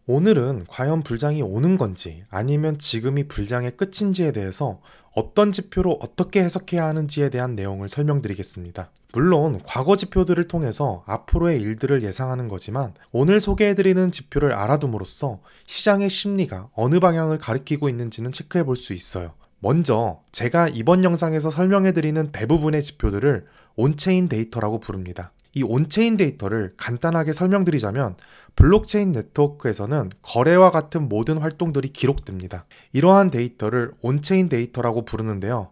오늘은 과연 불장이 오는 건지 아니면 지금이 불장의 끝인지에 대해서 어떤 지표로 어떻게 해석해야 하는지에 대한 내용을 설명드리겠습니다. 물론 과거 지표들을 통해서 앞으로의 일들을 예상하는 거지만 오늘 소개해드리는 지표를 알아둠으로써 시장의 심리가 어느 방향을 가리키고 있는지는 체크해 볼 수 있어요. 먼저 제가 이번 영상에서 설명해드리는 대부분의 지표들을 온체인 데이터라고 부릅니다. 이 온체인 데이터를 간단하게 설명드리자면 블록체인 네트워크에서는 거래와 같은 모든 활동들이 기록됩니다. 이러한 데이터를 온체인 데이터라고 부르는데요.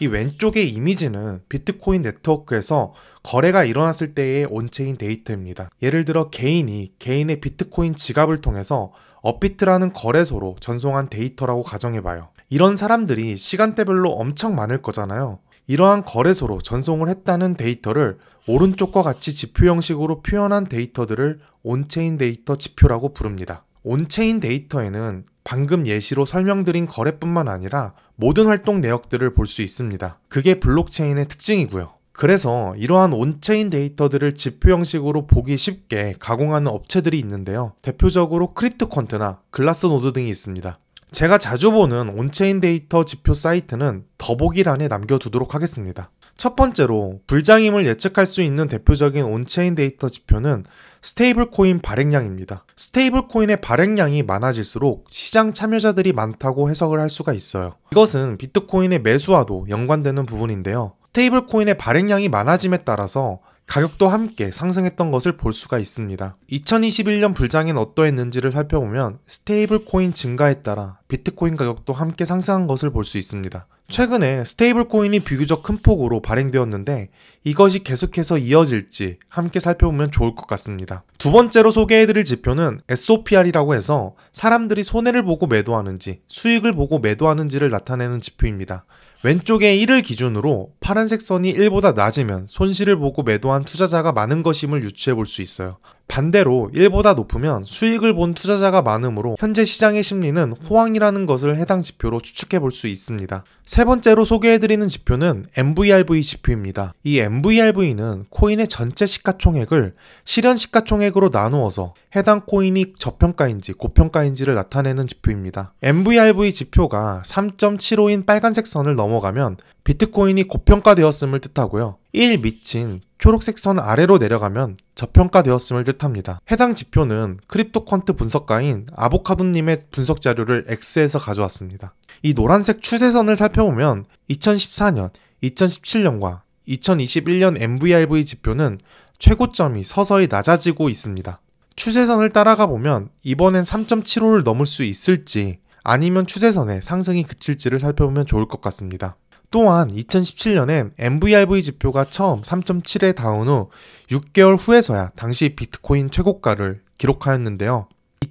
이 왼쪽의 이미지는 비트코인 네트워크에서 거래가 일어났을 때의 온체인 데이터입니다. 예를 들어 개인이 개인의 비트코인 지갑을 통해서 업비트라는 거래소로 전송한 데이터라고 가정해봐요. 이런 사람들이 시간대별로 엄청 많을 거잖아요. 이러한 거래소로 전송을 했다는 데이터를 오른쪽과 같이 지표 형식으로 표현한 데이터들을 온체인 데이터 지표라고 부릅니다. 온체인 데이터에는 방금 예시로 설명드린 거래뿐만 아니라 모든 활동 내역들을 볼 수 있습니다. 그게 블록체인의 특징이고요. 그래서 이러한 온체인 데이터들을 지표 형식으로 보기 쉽게 가공하는 업체들이 있는데요. 대표적으로 크립토퀀트나 글라스노드 등이 있습니다. 제가 자주 보는 온체인 데이터 지표 사이트는 더보기란에 남겨두도록 하겠습니다. 첫 번째로 불장임을 예측할 수 있는 대표적인 온체인 데이터 지표는 스테이블 코인 발행량입니다. 스테이블 코인의 발행량이 많아질수록 시장 참여자들이 많다고 해석을 할 수가 있어요. 이것은 비트코인의 매수와도 연관되는 부분인데요. 스테이블 코인의 발행량이 많아짐에 따라서 가격도 함께 상승했던 것을 볼 수가 있습니다. 2021년 불장엔 어떠했는지를 살펴보면 스테이블 코인 증가에 따라 비트코인 가격도 함께 상승한 것을 볼 수 있습니다. 최근에 스테이블 코인이 비교적 큰 폭으로 발행되었는데 이것이 계속해서 이어질지 함께 살펴보면 좋을 것 같습니다. 두 번째로 소개해드릴 지표는 SOPR이라고 해서 사람들이 손해를 보고 매도하는지 수익을 보고 매도하는지를 나타내는 지표입니다. 왼쪽에 1을 기준으로 파란색 선이 1보다 낮으면 손실을 보고 매도한 투자자가 많은 것임을 유추해 볼 수 있어요. 반대로 1보다 높으면 수익을 본 투자자가 많으므로 현재 시장의 심리는 호황이라는 것을 해당 지표로 추측해 볼 수 있습니다. 세 번째로 소개해드리는 지표는 MVRV 지표입니다. 이 MVRV는 코인의 전체 시가총액을 실현 시가총액으로 나누어서 해당 코인이 저평가인지 고평가인지를 나타내는 지표입니다. MVRV 지표가 3.75인 빨간색 선을 넘어가면 비트코인이 고평가되었음을 뜻하고요. 1 밑인 초록색 선 아래로 내려가면 저평가되었음을 뜻합니다. 해당 지표는 크립토퀀트 분석가인 아보카도님의 분석 자료를 X에서 가져왔습니다. 이 노란색 추세선을 살펴보면 2014년, 2017년과 2021년 MVRV 지표는 최고점이 서서히 낮아지고 있습니다. 추세선을 따라가 보면 이번엔 3.75를 넘을 수 있을지 아니면 추세선의 상승이 그칠지를 살펴보면 좋을 것 같습니다. 또한 2017년엔 MVRV 지표가 처음 3.7에 닿은 후 6개월 후에서야 당시 비트코인 최고가를 기록하였는데요.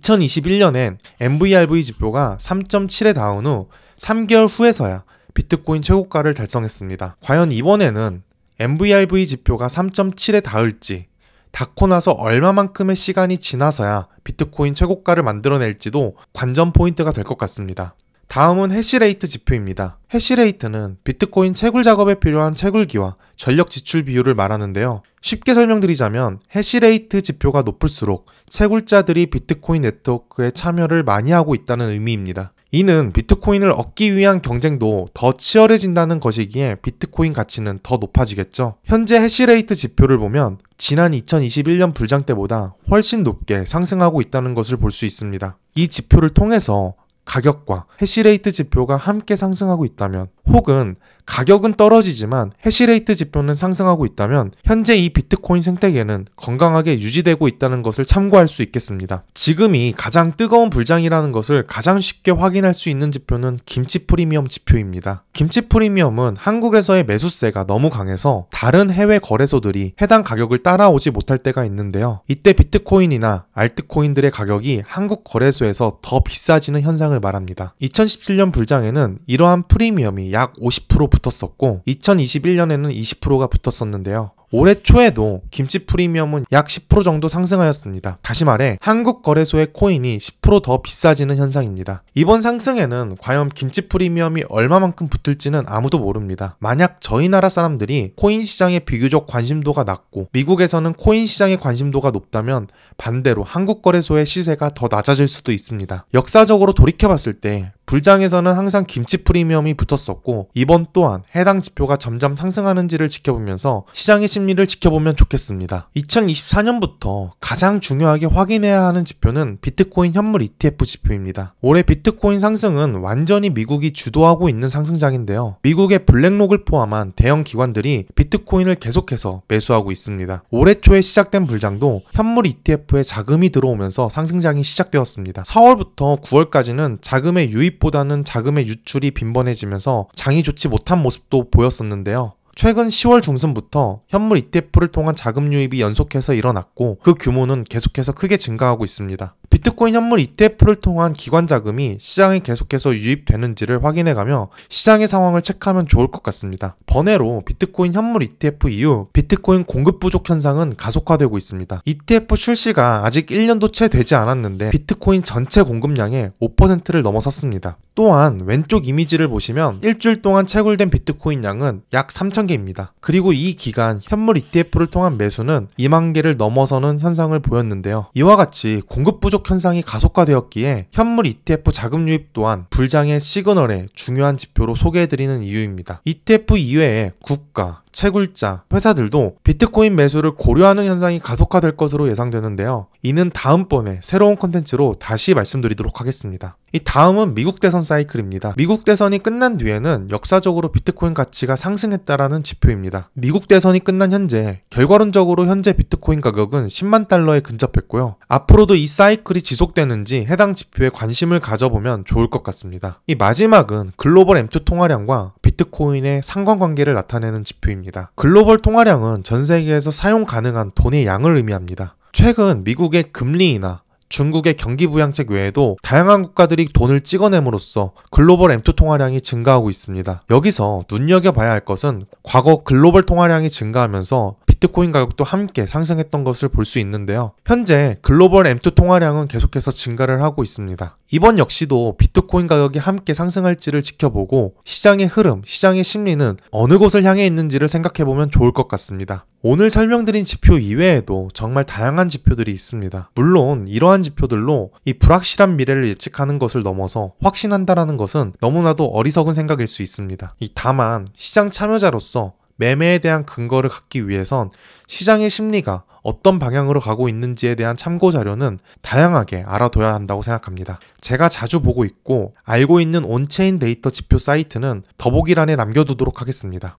2021년엔 MVRV 지표가 3.7에 닿은 후 3개월 후에서야 비트코인 최고가를 달성했습니다. 과연 이번에는 MVRV 지표가 3.7에 닿을지 닿고 나서 얼마만큼의 시간이 지나서야 비트코인 최고가를 만들어낼지도 관전 포인트가 될 것 같습니다. 다음은 해시레이트 지표입니다. 해시레이트는 비트코인 채굴 작업에 필요한 채굴기와 전력 지출 비율을 말하는데요. 쉽게 설명드리자면 해시레이트 지표가 높을수록 채굴자들이 비트코인 네트워크에 참여를 많이 하고 있다는 의미입니다. 이는 비트코인을 얻기 위한 경쟁도 더 치열해진다는 것이기에 비트코인 가치는 더 높아지겠죠. 현재 해시레이트 지표를 보면 지난 2021년 불장 때보다 훨씬 높게 상승하고 있다는 것을 볼 수 있습니다. 이 지표를 통해서 가격과 해시레이트 지표가 함께 상승하고 있다면 혹은 가격은 떨어지지만 해시레이트 지표는 상승하고 있다면 현재 이 비트코인 생태계는 건강하게 유지되고 있다는 것을 참고할 수 있겠습니다. 지금이 가장 뜨거운 불장이라는 것을 가장 쉽게 확인할 수 있는 지표는 김치 프리미엄 지표입니다. 김치 프리미엄은 한국에서의 매수세가 너무 강해서 다른 해외 거래소들이 해당 가격을 따라오지 못할 때가 있는데요. 이때 비트코인이나 알트코인들의 가격이 한국 거래소에서 더 비싸지는 현상을 말합니다. 2017년 불장에는 이러한 프리미엄이 약 50% 붙었었고 2021년에는 20%가 붙었었는데요. 올해 초에도 김치 프리미엄은 약 10% 정도 상승하였습니다. 다시 말해 한국 거래소의 코인이 10% 더 비싸지는 현상입니다. 이번 상승에는 과연 김치 프리미엄이 얼마만큼 붙을지는 아무도 모릅니다. 만약 저희 나라 사람들이 코인 시장에 비교적 관심도가 낮고 미국에서는 코인 시장의 관심도가 높다면 반대로 한국 거래소의 시세가 더 낮아질 수도 있습니다. 역사적으로 돌이켜봤을 때 불장에서는 항상 김치 프리미엄이 붙었었고 이번 또한 해당 지표가 점점 상승하는지를 지켜보면서 시장의 심리를 지켜보면 좋겠습니다. 2024년부터 가장 중요하게 확인해야 하는 지표는 비트코인 현물 ETF 지표입니다. 올해 비트코인 상승은 완전히 미국이 주도하고 있는 상승장인데요. 미국의 블랙록을 포함한 대형 기관들이 비트코인을 계속해서 매수하고 있습니다. 올해 초에 시작된 불장도 현물 ETF에 자금이 들어오면서 상승장이 시작되었습니다. 4월부터 9월까지는 자금의 유입보다는 자금의 유출이 빈번해지면서 장이 좋지 못한 모습도 보였었는데요. 최근 10월 중순부터 현물 ETF를 통한 자금 유입이 연속해서 일어났고 그 규모는 계속해서 크게 증가하고 있습니다. 비트코인 현물 ETF를 통한 기관 자금이 시장에 계속해서 유입되는지를 확인해가며 시장의 상황을 체크하면 좋을 것 같습니다. 번외로 비트코인 현물 ETF 이후 비트코인 공급 부족 현상은 가속화되고 있습니다. ETF 출시가 아직 1년도 채 되지 않았는데 비트코인 전체 공급량의 5%를 넘어섰습니다. 또한 왼쪽 이미지를 보시면 일주일 동안 채굴된 비트코인 양은 약 3,000개입니다. 그리고 이 기간 현물 ETF를 통한 매수는 2만 개를 넘어서는 현상을 보였는데요. 이와 같이 공급 부족 현상이 가속화되었기에 현물 ETF 자금 유입 또한 불장의 시그널의 중요한 지표로 소개해드리는 이유입니다. ETF 이외에 국가, 채굴자, 회사들도 비트코인 매수를 고려하는 현상이 가속화될 것으로 예상되는데요. 이는 다음번에 새로운 컨텐츠로 다시 말씀드리도록 하겠습니다. 이 다음은 미국 대선 사이클입니다. 미국 대선이 끝난 뒤에는 역사적으로 비트코인 가치가 상승했다라는 지표입니다. 미국 대선이 끝난 현재 결과론적으로 현재 비트코인 가격은 10만 달러에 근접했고요. 앞으로도 이 사이클이 지속되는지 해당 지표에 관심을 가져보면 좋을 것 같습니다. 이 마지막은 글로벌 M2 통화량과 비트코인의 상관관계를 나타내는 지표입니다. 글로벌 통화량은 전 세계에서 사용 가능한 돈의 양을 의미합니다. 최근 미국의 금리 인하, 중국의 경기 부양책 외에도 다양한 국가들이 돈을 찍어냄으로써 글로벌 M2 통화량이 증가하고 있습니다. 여기서 눈여겨봐야 할 것은 과거 글로벌 통화량이 증가하면서 비트코인 가격도 함께 상승했던 것을 볼 수 있는데요. 현재 글로벌 M2 통화량은 계속해서 증가를 하고 있습니다. 이번 역시도 비트코인 가격이 함께 상승할지를 지켜보고 시장의 흐름, 시장의 심리는 어느 곳을 향해 있는지를 생각해보면 좋을 것 같습니다. 오늘 설명드린 지표 이외에도 정말 다양한 지표들이 있습니다. 물론 이러한 지표들로 이 불확실한 미래를 예측하는 것을 넘어서 확신한다라는 것은 너무나도 어리석은 생각일 수 있습니다. 다만 시장 참여자로서 매매에 대한 근거를 갖기 위해선 시장의 심리가 어떤 방향으로 가고 있는지에 대한 참고 자료는 다양하게 알아둬야 한다고 생각합니다. 제가 자주 보고 있고 알고 있는 온체인 데이터 지표 사이트는 더보기란에 남겨두도록 하겠습니다.